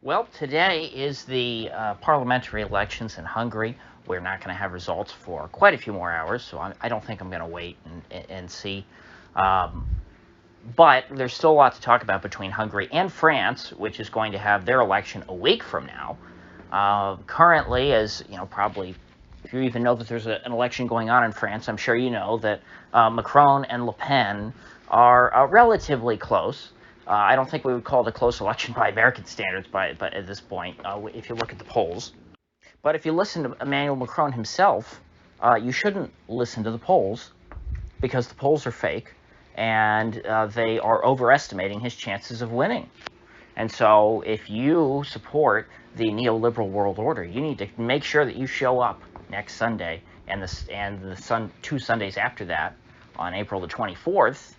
Well, today is the parliamentary elections in Hungary. We're not going to have results for quite a few more hours, so I don't think I'm going to wait and see. Um, but there's still a lot to talk about between Hungary and France, which is going to have their election a week from now. Currently, as you know, probably if you even know that there's an election going on in France, I'm sure you know that Macron and Le Pen are relatively close. I don't think we would call it a close election by American standards, but at this point, if you look at the polls. But if you listen to Emmanuel Macron himself, you shouldn't listen to the polls because the polls are fake and they are overestimating his chances of winning. And so if you support the neoliberal world order, you need to make sure that you show up next Sunday and the 2 Sundays after that on April the 24th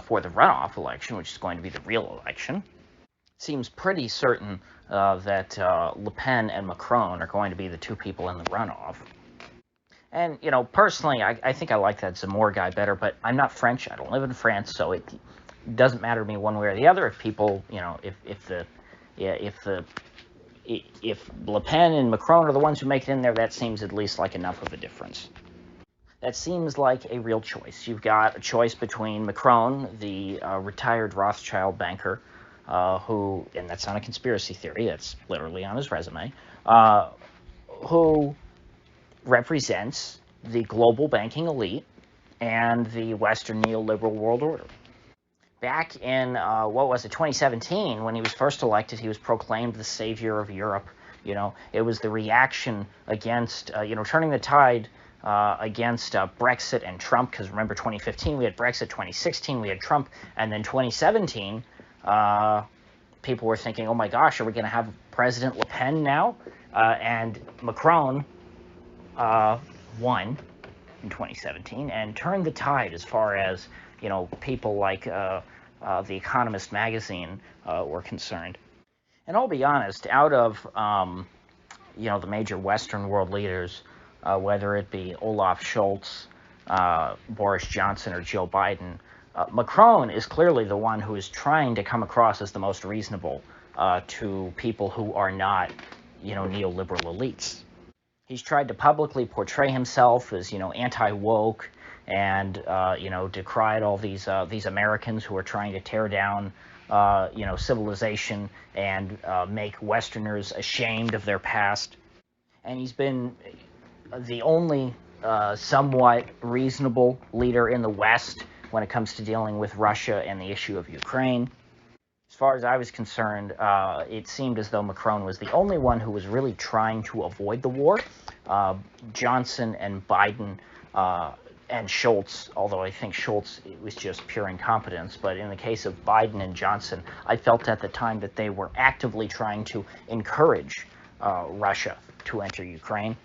for the runoff election, which is going to be the real election. It seems pretty certain that Le Pen and Macron are going to be the two people in the runoff. And, you know, personally, I think I like that Zemmour guy better, but I'm not French. I don't live in France, so it doesn't matter to me one way or the other. If people, you know, if Le Pen and Macron are the ones who make it in there, that seems at least like enough of a difference. That seems like a real choice. You've got a choice between Macron, the retired Rothschild banker, who, and that's not a conspiracy theory, that's literally on his resume, who represents the global banking elite and the Western neoliberal world order. Back in, 2017, when he was first elected, he was proclaimed the savior of Europe. You know, it was the reaction against, turning the tide against Brexit and Trump, because remember 2015 we had Brexit, 2016 we had Trump, and then 2017 people were thinking, oh my gosh, are we going to have President Le Pen now? And Macron won in 2017 and turned the tide as far as, you know, people like The Economist magazine were concerned. And I'll be honest, out of, the major Western world leaders, whether it be Olaf Scholz, Boris Johnson, or Joe Biden, Macron is clearly the one who is trying to come across as the most reasonable to people who are not, neoliberal elites. He's tried to publicly portray himself as, anti-woke and, decried all these Americans who are trying to tear down, civilization and make Westerners ashamed of their past. And he's been the only somewhat reasonable leader in the West when it comes to dealing with Russia and the issue of Ukraine. As far as I was concerned, it seemed as though Macron was the only one who was really trying to avoid the war. Johnson and Biden and Scholz, although I think Scholz was just pure incompetence, but in the case of Biden and Johnson, I felt at the time that they were actively trying to encourage Russia to enter Ukraine.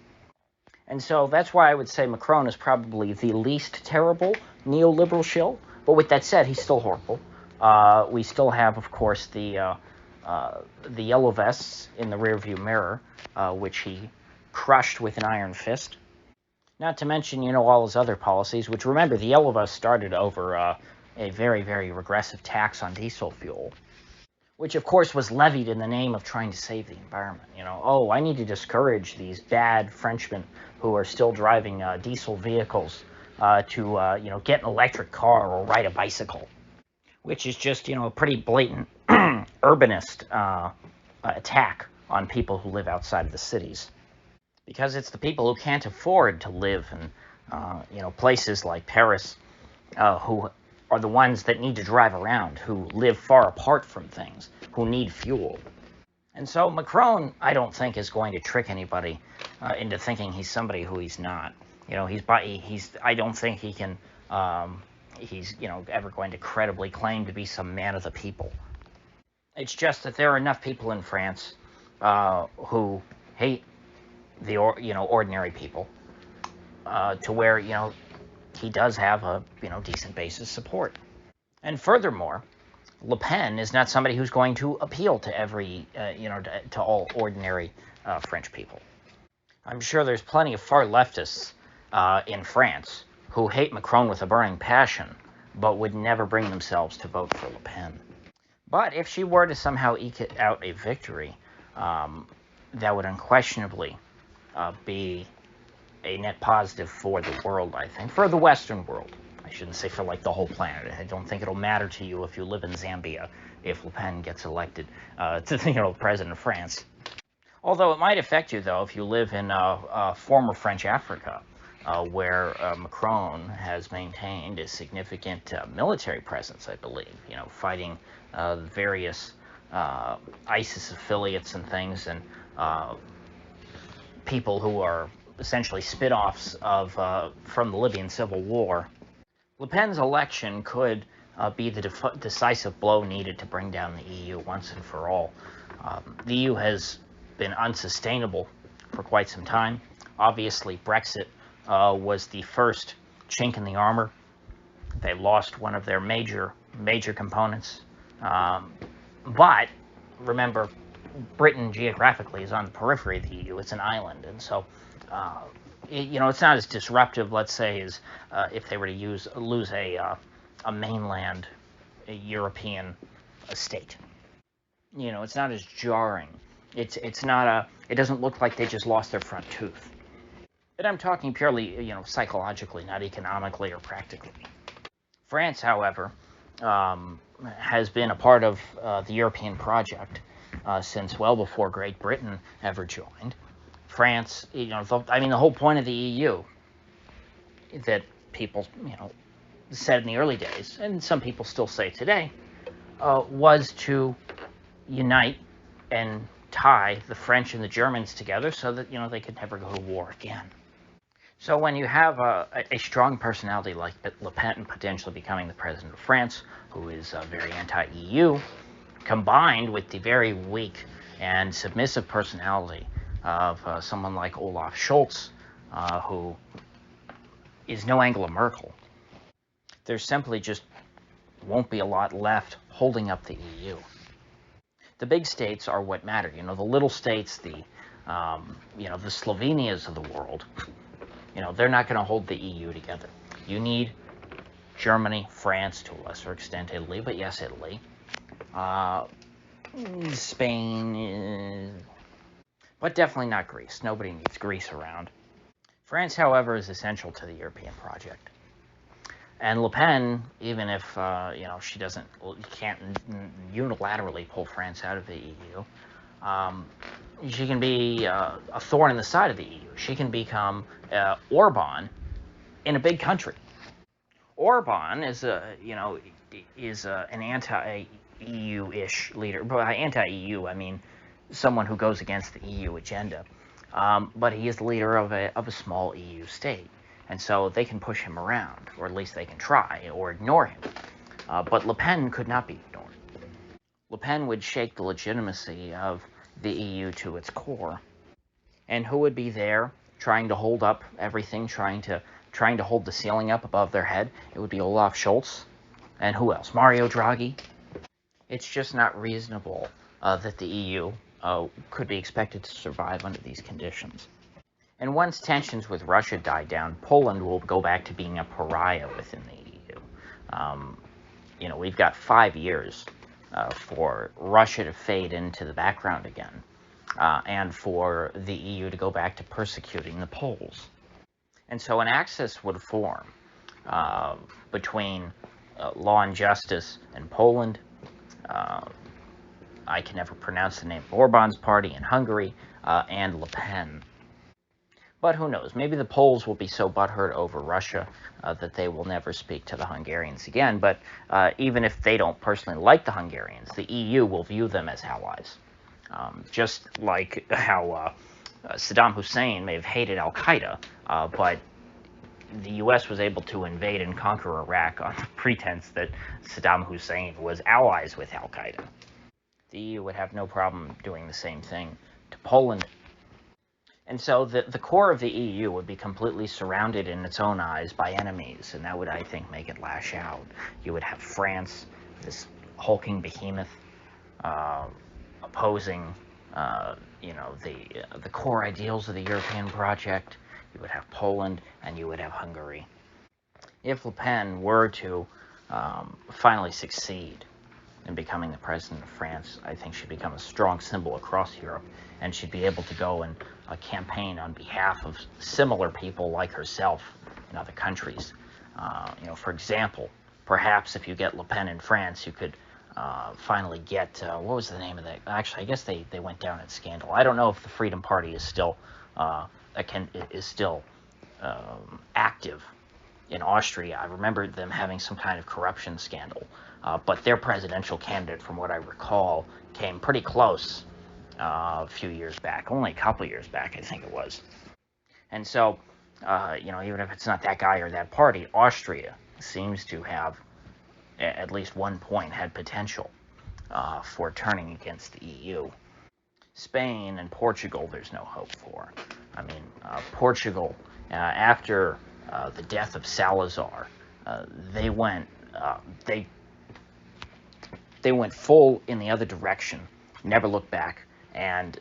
And so that's why I would say Macron is probably the least terrible neoliberal shill. But with that said, he's still horrible. We still have, of course, the yellow vests in the rearview mirror, which he crushed with an iron fist. Not to mention, all his other policies, which, remember, the yellow vests started over a very, very regressive tax on diesel fuel, which, of course, was levied in the name of trying to save the environment. I need to discourage these bad Frenchmen who are still driving diesel vehicles to, get an electric car or ride a bicycle, which is just, a pretty blatant urbanist attack on people who live outside of the cities. Because it's the people who can't afford to live in, places like Paris who are the ones that need to drive around, who live far apart from things, who need fuel. And so Macron, I don't think, is going to trick anybody into thinking he's somebody who he's not. I don't think he can, he's, ever going to credibly claim to be some man of the people. It's just that there are enough people in France who hate the, ordinary people to where, he does have a, decent base of support. And furthermore, Le Pen is not somebody who's going to appeal to every, to all ordinary French people. I'm sure there's plenty of far leftists in France who hate Macron with a burning passion, but would never bring themselves to vote for Le Pen. But if she were to somehow eke out a victory, that would unquestionably be a net positive for the world, I think, for the Western world. I shouldn't say for like the whole planet. I don't think it'll matter to you if you live in Zambia if Le Pen gets elected to president of France. Although it might affect you though if you live in former French Africa, where Macron has maintained a significant military presence, I believe. Fighting various ISIS affiliates and things, and people who are essentially spin-offs of from the Libyan civil war. Le Pen's election could be the decisive blow needed to bring down the EU once and for all. The EU has been unsustainable for quite some time. Obviously, Brexit was the first chink in the armor. They lost one of their major components. But remember, Britain geographically is on the periphery of the EU. It's an island, and so it's not as disruptive, let's say, as if they were to lose a mainland European state. It's not as jarring. It's not it doesn't look like they just lost their front tooth. But I'm talking purely, psychologically, not economically or practically. France, however, has been a part of the European project since well before Great Britain ever joined. France, the whole point of the EU that people, said in the early days, and some people still say today, was to unite and tie the French and the Germans together so that, they could never go to war again. So when you have a strong personality like Le Pen potentially becoming the president of France, who is very anti-EU, combined with the very weak and submissive personality of someone like Olaf Scholz, who is no Angela Merkel, there simply just won't be a lot left holding up the EU. The big states are what matter. The little states, the Slovenias of the world, they're not going to hold the EU together. You need Germany, France, to a lesser extent Italy, but yes, Italy. Spain, but definitely not Greece. Nobody needs Greece around. France, however, is essential to the European project. And Le Pen, even if she can't unilaterally pull France out of the EU, she can be a thorn in the side of the EU. She can become Orban in a big country. Orban is an anti-EU-ish leader. By anti-EU, I mean someone who goes against the EU agenda. But he is the leader of a small EU state. And so they can push him around, or at least they can try, or ignore him. But Le Pen could not be ignored. Le Pen would shake the legitimacy of the EU to its core. And who would be there trying to hold up everything, trying to hold the ceiling up above their head? It would be Olaf Scholz. And who else? Mario Draghi. It's just not reasonable that the EU could be expected to survive under these conditions. And once tensions with Russia die down, Poland will go back to being a pariah within the EU. We've got 5 years for Russia to fade into the background again, and for the EU to go back to persecuting the Poles. And so an axis would form between Law and Justice and Poland. I can never pronounce the name of Orban's party in Hungary, and Le Pen. But who knows? Maybe the Poles will be so butthurt over Russia that they will never speak to the Hungarians again. But even if they don't personally like the Hungarians, the EU will view them as allies. Just like how Saddam Hussein may have hated Al-Qaeda, but the U.S. was able to invade and conquer Iraq on the pretense that Saddam Hussein was allies with Al-Qaeda. The EU would have no problem doing the same thing to Poland. And so the core of the EU would be completely surrounded in its own eyes by enemies, and that would, I think, make it lash out. You would have France, this hulking behemoth, opposing, the core ideals of the European project. You would have Poland, and you would have Hungary. If Le Pen were to finally succeed in becoming the president of France. I think she'd become a strong symbol across Europe, and she'd be able to go and campaign on behalf of similar people like herself in other countries. For example, perhaps if you get Le Pen in France, you could finally get, what was the name of that? Actually, I guess they went down in scandal. I don't know if the Freedom Party is still active in Austria. I remember them having some kind of corruption scandal, but their presidential candidate, from what I recall, came pretty close a few years back, only a couple years back, I think it was. And so, even if it's not that guy or that party, Austria seems to have, at least one point, had potential for turning against the EU. Spain and Portugal, there's no hope for. I mean, Portugal, after the death of Salazar, they went full in the other direction, never looked back, and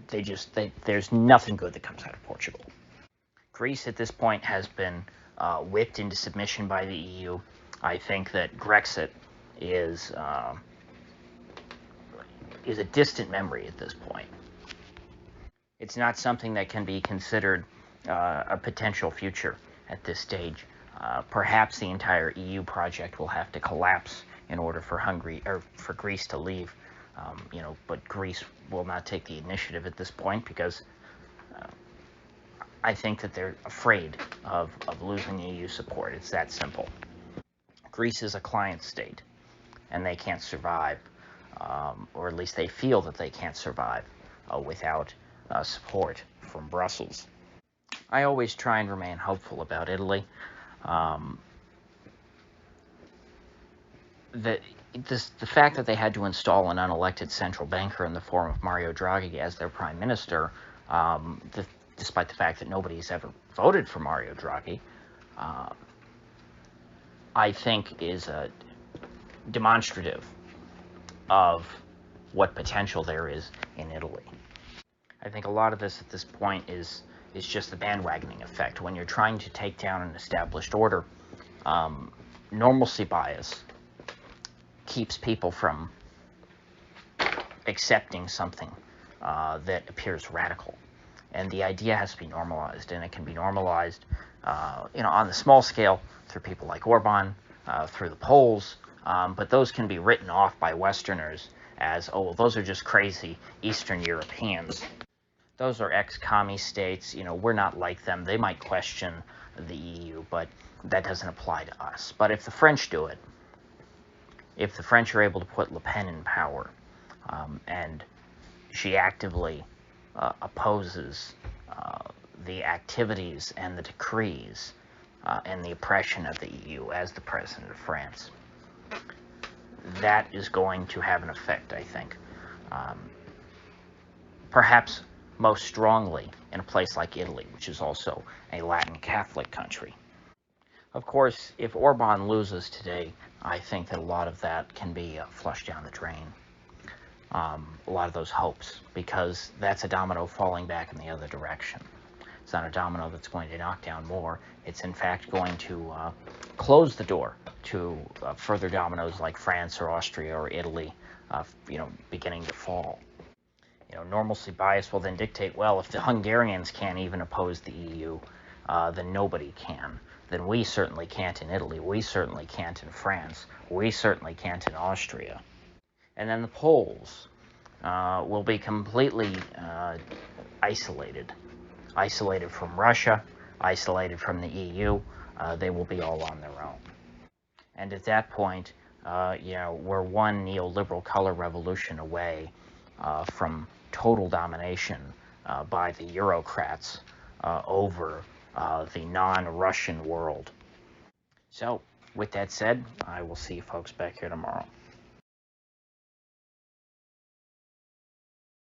there's nothing good that comes out of Portugal. Greece at this point has been whipped into submission by the EU. I think that Grexit is a distant memory at this point. It's not something that can be considered a potential future at this stage. Perhaps the entire EU project will have to collapse in order for Greece to leave. But Greece will not take the initiative at this point because I think that they're afraid of losing EU support. It's that simple. Greece is a client state, and they can't survive, or at least they feel that they can't survive without support from Brussels. I always try and remain hopeful about Italy. The fact that they had to install an unelected central banker in the form of Mario Draghi as their prime minister, despite the fact that nobody's ever voted for Mario Draghi, I think is demonstrative of what potential there is in Italy. I think a lot of this at this point is just the bandwagoning effect. When you're trying to take down an established order, normalcy bias keeps people from accepting something that appears radical. And the idea has to be normalized, and it can be normalized on the small scale through people like Orban, through the Poles, but those can be written off by Westerners as, oh, well, those are just crazy Eastern Europeans. Those are ex-commie states. We're not like them. They might question the EU, but that doesn't apply to us. But if the French do it, if the French are able to put Le Pen in power, and she actively opposes the activities and the decrees and the oppression of the EU as the president of France, that is going to have an effect, I think. Perhaps most strongly in a place like Italy, which is also a Latin Catholic country. Of course, if Orban loses today, I think that a lot of that can be flushed down the drain. A lot of those hopes, because that's a domino falling back in the other direction. It's not a domino that's going to knock down more. It's in fact going to close the door to further dominoes like France or Austria or Italy, beginning to fall. Normalcy bias will then dictate, well, if the Hungarians can't even oppose the EU, then nobody can. Then we certainly can't in Italy. We certainly can't in France. We certainly can't in Austria. And then the Poles will be completely isolated from Russia, isolated from the EU. They will be all on their own. And at that point, we're one neoliberal color revolution away from total domination by the Eurocrats over the non-Russian world. So, with that said, I will see you folks back here tomorrow.